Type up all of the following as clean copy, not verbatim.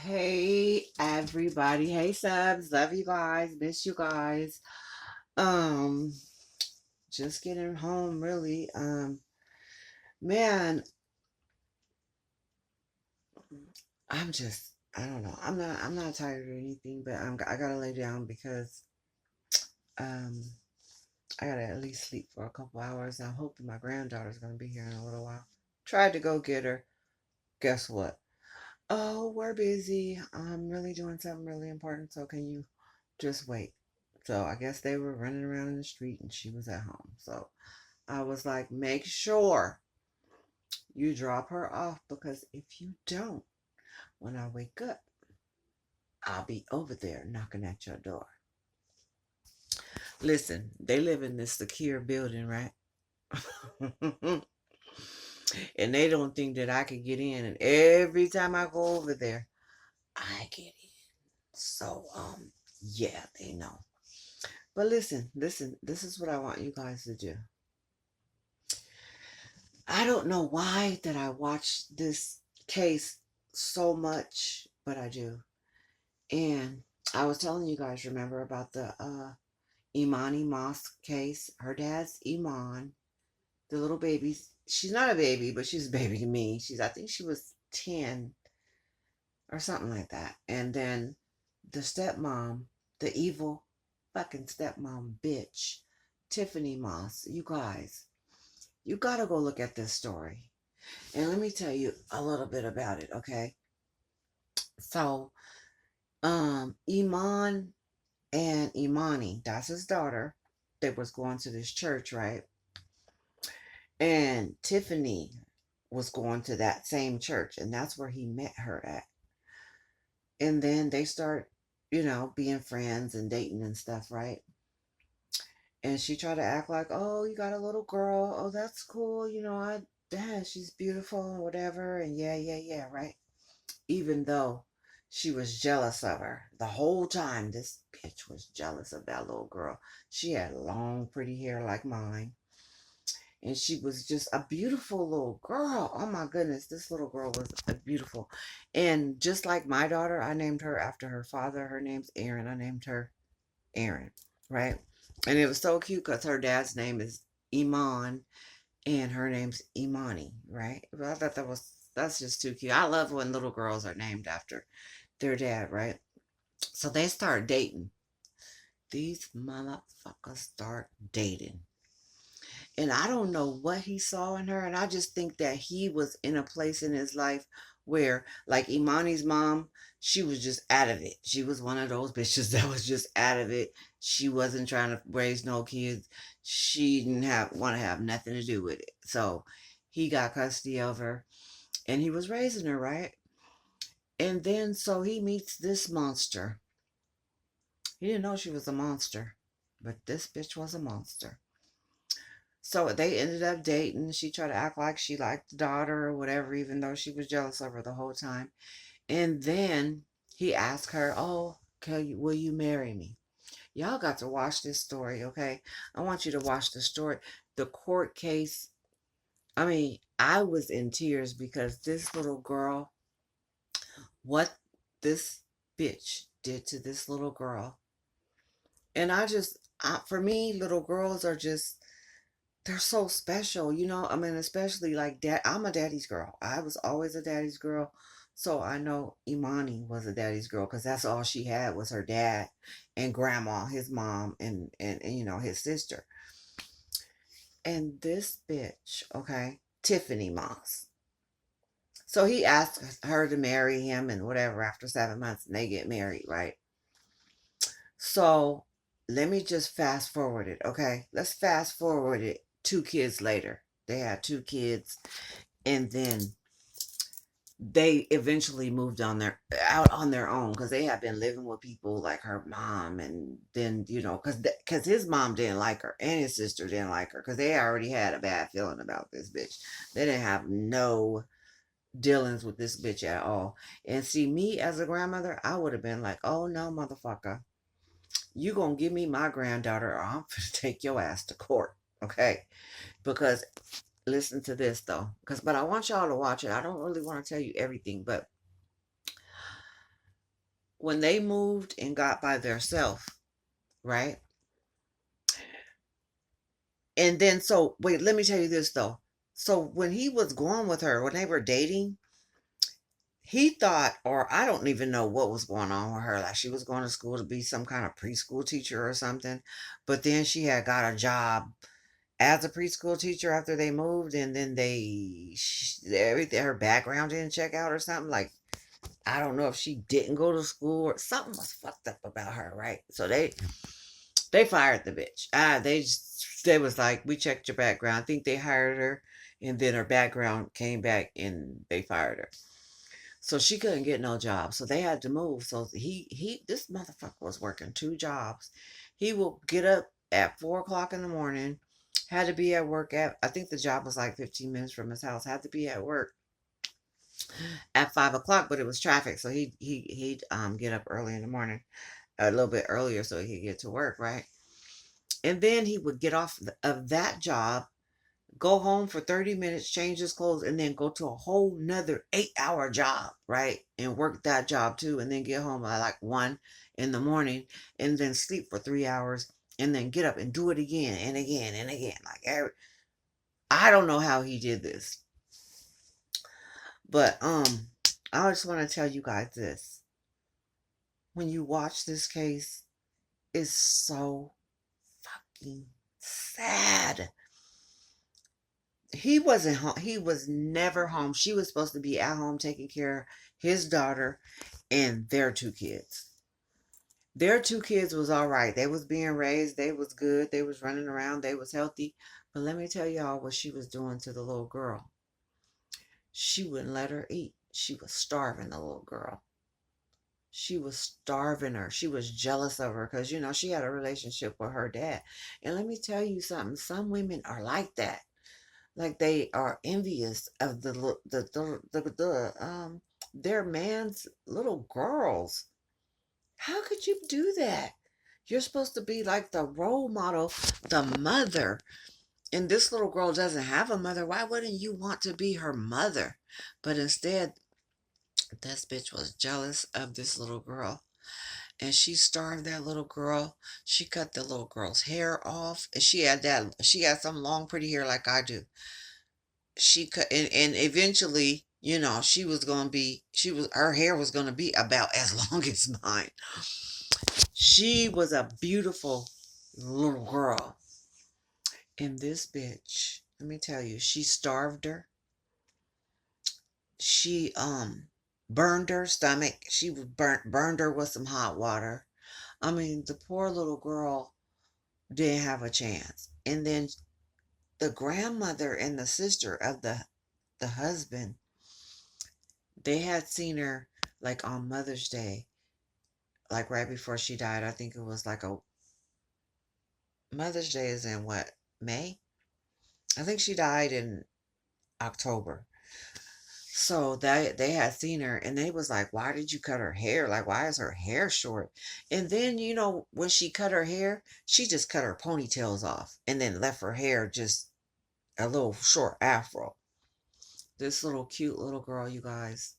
Hey everybody. Hey subs. Love you guys. Miss you guys. Um just getting home really. Man, I don't know. I'm not tired or anything, but I gotta lay down because um I gotta at least sleep for a couple hours. I'm hoping my granddaughter's gonna be here in a little while. Tried to go get her. Guess what? Oh, we're busy. I'm really doing something really important, so can you just wait? So I guess they were running around in the street and she was at home. So I was like, make sure you drop her off because if you don't, when I wake up, I'll be over there knocking at your door. Listen, they live in this secure building, right? And they don't think that I could get in. And every time I go over there, I get in. So, yeah, they know. But listen, this is what I want you guys to do. I don't know why that I watch this case so much, but I do. And I was telling you guys, remember about the Imani Moss case? Her dad's Iman, the little baby. She's not a baby, but she's a baby to me. I think she was 10 or something like that. And then the stepmom, the evil fucking stepmom bitch, Tiffany Moss, you guys, you gotta go look at this story. And let me tell you a little bit about it, okay? So, Iman and Imani, that's his daughter, they was going to this church, right? And Tiffany was going to that same church, and that's where he met her at. And then they start, being friends and dating and stuff, right? And she tried to act like, oh, you got a little girl. Oh, that's cool. Yeah, she's beautiful and whatever. And yeah, yeah, yeah, right? Even though she was jealous of her. The whole time, this bitch was jealous of that little girl. She had long, pretty hair like mine. And she was just a beautiful little girl. Oh my goodness, this little girl was beautiful. And just like my daughter, I named her after her father. Her name's Erin. I named her Erin, right? And it was so cute because her dad's name is Iman and her name's Imani, right? But I thought that's just too cute. I love when little girls are named after their dad, right? So they start dating. These motherfuckers start dating. And I don't know what he saw in her. And I just think that he was in a place in his life where, like Imani's mom, she was just out of it. She was one of those bitches that was just out of it. She wasn't trying to raise no kids. She didn't want to have nothing to do with it. So he got custody of her and he was raising her, right? And then so he meets this monster. He didn't know she was a monster, but this bitch was a monster. So they ended up dating. She tried to act like she liked the daughter or whatever, even though she was jealous of her the whole time. And then he asked her, oh, will you marry me? Y'all got to watch this story, okay? I want you to watch the story. The court case. I mean, I was in tears because this little girl, what this bitch did to this little girl. And for me, little girls are just, they're so special, I mean, especially like dad. I'm a daddy's girl. I was always a daddy's girl. So I know Imani was a daddy's girl because that's all she had was her dad and grandma, his mom, and his sister. And this bitch, okay, Tiffany Moss. So he asked her to marry him and whatever after 7 months, and they get married, right? So let me just fast forward it, okay? Let's fast forward it 2 kids later. They had 2 kids, and then they eventually moved out on their own because they had been living with people like her mom, and then because his mom didn't like her and his sister didn't like her because they already had a bad feeling about this bitch. They didn't have no dealings with this bitch at all. And see, me as a grandmother, I would have been like, oh no, motherfucker, you gonna give me my granddaughter or I'm gonna take your ass to court, okay? Because listen to this though, but I want y'all to watch it. I don't really want to tell you everything, but When they moved and got by themselves, right? And then, so wait, let me tell you this though. So when he was going with her, when they were dating, he thought, or I don't even know what was going on with her. Like she was going to school to be some kind of preschool teacher or something. But then she had got a job as a preschool teacher after they moved, and then everything, her background didn't check out or something. Like I don't know if she didn't go to school or something was fucked up about her, right? So they fired the bitch. They was like, we checked your background. I think they hired her, and then her background came back, and they fired her. So she couldn't get no job. So they had to move. So this motherfucker was working two jobs. He will get up at 4 o'clock in the morning. Had to be at work at, I think the job was like 15 minutes from his house. Had to be at work at 5 o'clock, but it was traffic, so he'd get up early in the morning, a little bit earlier, so he could get to work, right? And then he would get off of that job, go home for 30 minutes, change his clothes, and then go to a whole nother 8 hour job, right? And work that job too, and then get home at like 1 in the morning, and then sleep for 3 hours, and then get up and do it again and again and again. I don't know how he did this, but I just want to tell you guys this. When you watch this case, it's so fucking sad. He wasn't home. He was never home. She was supposed to be at home taking care of his daughter and their two kids. Their two kids was all right. They was being raised. They was good. They was running around. They was healthy. But let me tell y'all what she was doing to the little girl. She wouldn't let her eat. She was starving the little girl. She was starving her. She was jealous of her because, she had a relationship with her dad. And let me tell you something. Some women are like that. Like they are envious of their man's little girls. How could you do that? You're supposed to be like the role model, the mother. And this little girl doesn't have a mother. Why wouldn't you want to be her mother? But instead, this bitch was jealous of this little girl. And she starved that little girl. She cut the little girl's hair off. And she had some long, pretty hair like I do. She cut, and eventually, her hair was gonna be about as long as mine. She was a beautiful little girl. And this bitch, let me tell you, she starved her. She burned her stomach. She was burned her with some hot water. I mean, the poor little girl didn't have a chance. And then the grandmother and the sister of the husband, they had seen her like on Mother's Day, like right before she died. I think it was like a Mother's Day is in what, May? I think she died in October. So they had seen her, and they was like, why did you cut her hair? Like, why is her hair short? And then, when she cut her hair, she just cut her ponytails off and then left her hair just a little short afro. This little cute little girl, you guys.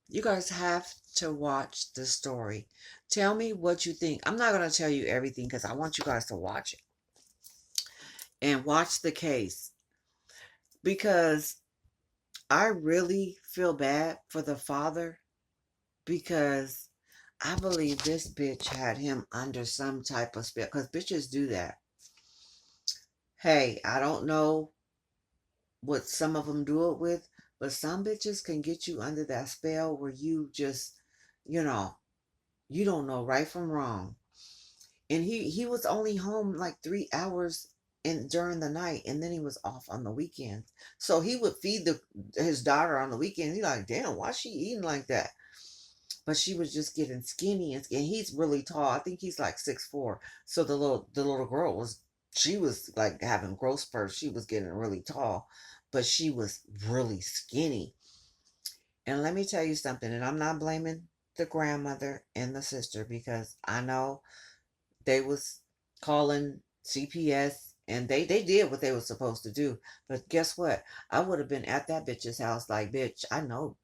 You guys have to watch this story. Tell me what you think. I'm not going to tell you everything because I want you guys to watch it and watch the case, because I really feel bad for the father, because I believe this bitch had him under some type of spell, because bitches do that. Hey, I don't know what some of them do it with, but some bitches can get you under that spell where you just, you know, you don't know right from wrong. And he was only home like 3 hours in during the night, and then he was off on the weekends. So he would feed his daughter on the weekend. He's like, damn, why she eating like that? But she was just getting skinny, and he's really tall. I think he's like 6'4". So the little girl she was like having growth spurts. She was getting really tall, but she was really skinny. And let me tell you something, and I'm not blaming the grandmother and the sister, because I know they was calling CPS, and they did what they were supposed to do. But guess what? I would have been at that bitch's house like, bitch, I know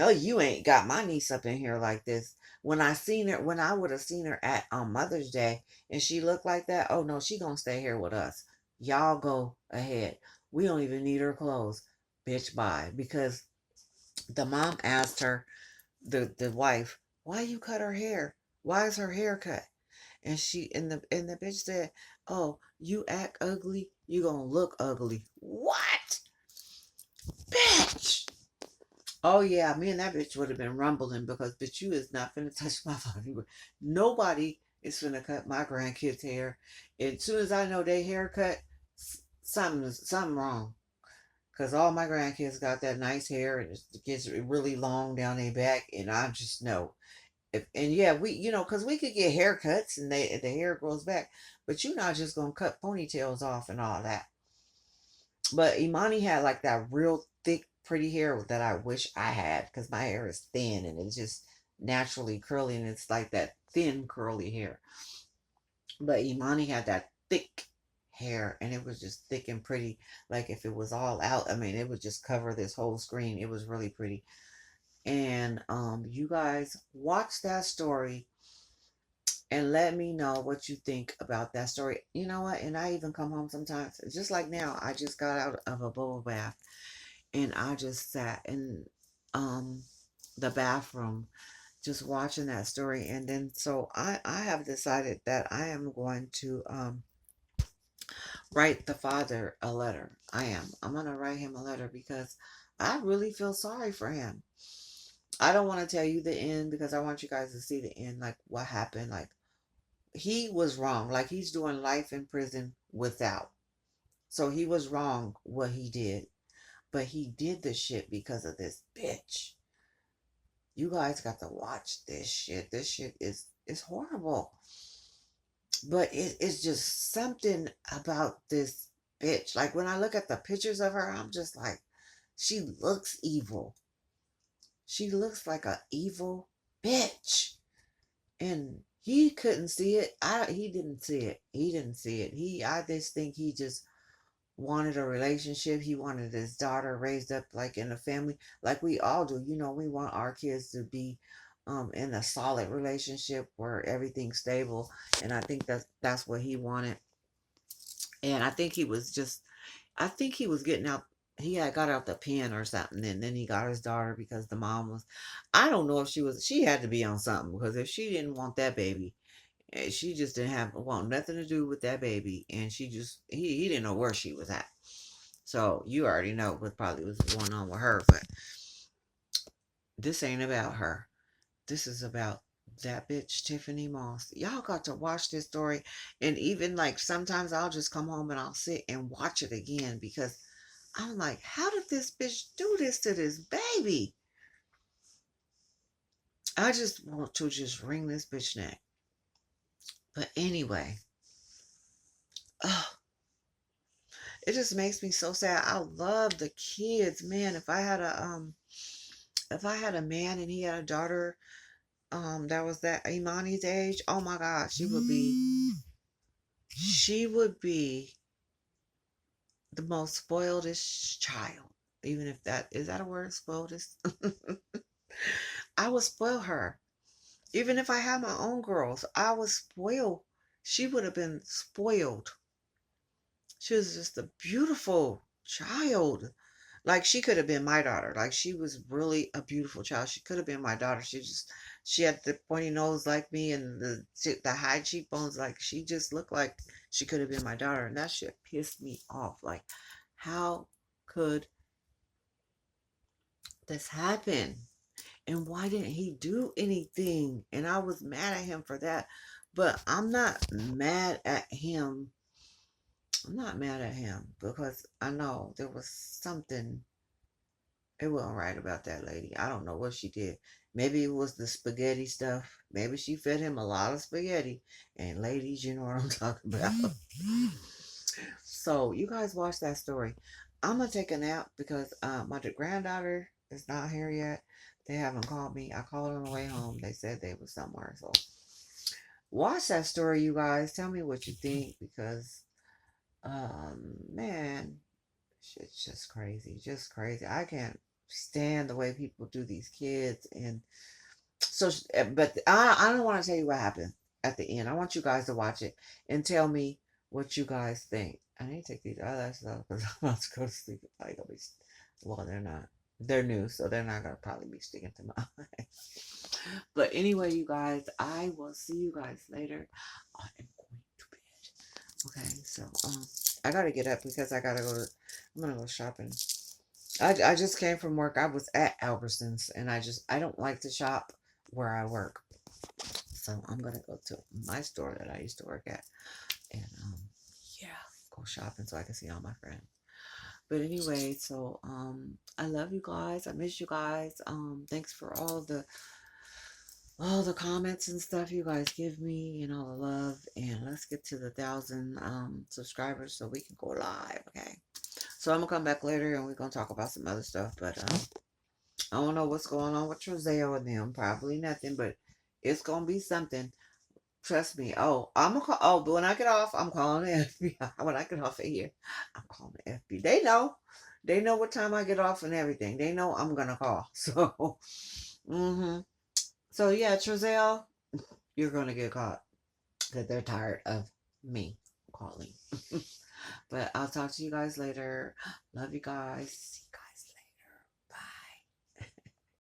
you ain't got my niece up in here like this. When I seen her, when I would have seen her at on Mother's Day, and she looked like that, oh no, she gonna stay here with us. Y'all go ahead. We don't even need her clothes, bitch. Bye. Because the mom asked her, the wife, why you cut her hair? Why is her hair cut? And the bitch said, "Oh, you act ugly, you gonna look ugly." What, bitch? Oh yeah, me and that bitch would have been rumbling because bitch, you is not finna touch my body. Nobody is finna cut my grandkids' hair. As soon as I know they haircut, something wrong. Cause all my grandkids got that nice hair and it gets really long down their back, and I just know. And yeah, we, cause we could get haircuts and the hair grows back, but you're not just gonna cut ponytails off and all that. But Imani had like that real thick, pretty hair that I wish I had because my hair is thin and it's just naturally curly and it's like that thin, curly hair. But Imani had that thick hair and it was just thick and pretty. Like if it was all out, I mean, it would just cover this whole screen. It was really pretty. And you guys watch that story and let me know what you think about that story. You know what? And I even come home sometimes, just like now. I just got out of a bubble bath and I just sat in um the bathroom just watching that story. And then so I have decided that I am going to write the father a letter. I'm gonna write him a letter because I really feel sorry for him. I don't want to tell you the end because I want you guys to see the end, like what happened. Like he was wrong. Like he's doing life in prison without. So he was wrong what he did. But he did this shit because of this bitch. You guys got to watch this shit. This shit is horrible. But it's just something about this bitch. Like when I look at the pictures of her, I'm just like, she looks evil. She looks like a evil bitch. And he couldn't see it. He didn't see it. He didn't see it. I just think he just wanted a relationship. He wanted his daughter raised up like in a family, like we all do. We want our kids to be in a solid relationship where everything's stable. And I think that's what he wanted. And I think he was getting out. He had got out the pen or something, and then he got his daughter because the mom was. I don't know if she had to be on something because if she didn't want that baby, she just didn't want nothing to do with that baby, and he didn't know where she was at. So you already know what probably was going on with her, but this ain't about her. This is about that bitch Tiffany Moss. Y'all got to watch this story, and even like sometimes I'll just come home and I'll sit and watch it again because I'm like, how did this bitch do this to this baby? I just want to just wring this bitch neck. But anyway, ugh, it just makes me so sad. I love the kids, man. If I had a man and he had a daughter, that was that Imani's age, oh my God, she would be the most spoiledest child. Even if that is that a word, spoiledest? I would spoil her. Even if I had my own girls, I would spoil. She would have been spoiled. She was just a beautiful child. Like she could have been my daughter. Like she was really a beautiful child. She could have been my daughter. She had the pointy nose like me and the high cheekbones. Like she just looked like she could have been my daughter. And that shit pissed me off. Like how could this happen? And why didn't he do anything? And I was mad at him for that. But I'm not mad at him. I'm not mad at him because I know there was something. It wasn't right about that lady. I don't know what she did. Maybe it was the spaghetti stuff. Maybe she fed him a lot of spaghetti. And ladies, you know what I'm talking about. So you guys watch that story. I'm gonna take a nap because my granddaughter is not here yet. They haven't called me. I called on the way home. They said they was somewhere. So watch that story, you guys. Tell me what you think because man, shit's just crazy. Just crazy. I can't stand the way people do these kids and So, but I don't want to tell you what happened at the end. I want you guys to watch it and tell me what you guys think. I need to take these eyelashes off because I'm about to go to sleep. It's probably gonna be, well, they're not. They're new, so they're not gonna probably be sticking to my eyes. But anyway, you guys, I will see you guys later. I am going to bed. Okay, so I gotta get up because I gotta go. I'm gonna go shopping. I just came from work. I was at Albertsons, and I don't like to shop where I work. So I'm gonna go to my store that I used to work at, and yeah, go shopping so I can see all my friends. But anyway, so I love you guys. I miss you guys. Thanks for all the comments and stuff you guys give me and all the love. And let's get to the 1,000 subscribers so we can go live. Okay. So I'm gonna come back later and we're gonna talk about some other stuff. But I don't know what's going on with Trozeo and them. Probably nothing, but it's gonna be something. Trust me. Oh, I'm gonna call. Oh, but when I get off, I'm calling the FBI. When I get off of here, I'm calling the FBI. They know. They know what time I get off and everything. They know I'm gonna call. So, mm-hmm. So yeah, Trozeo, you're gonna get caught because they're tired of me calling. But I'll talk to you guys later. Love you guys.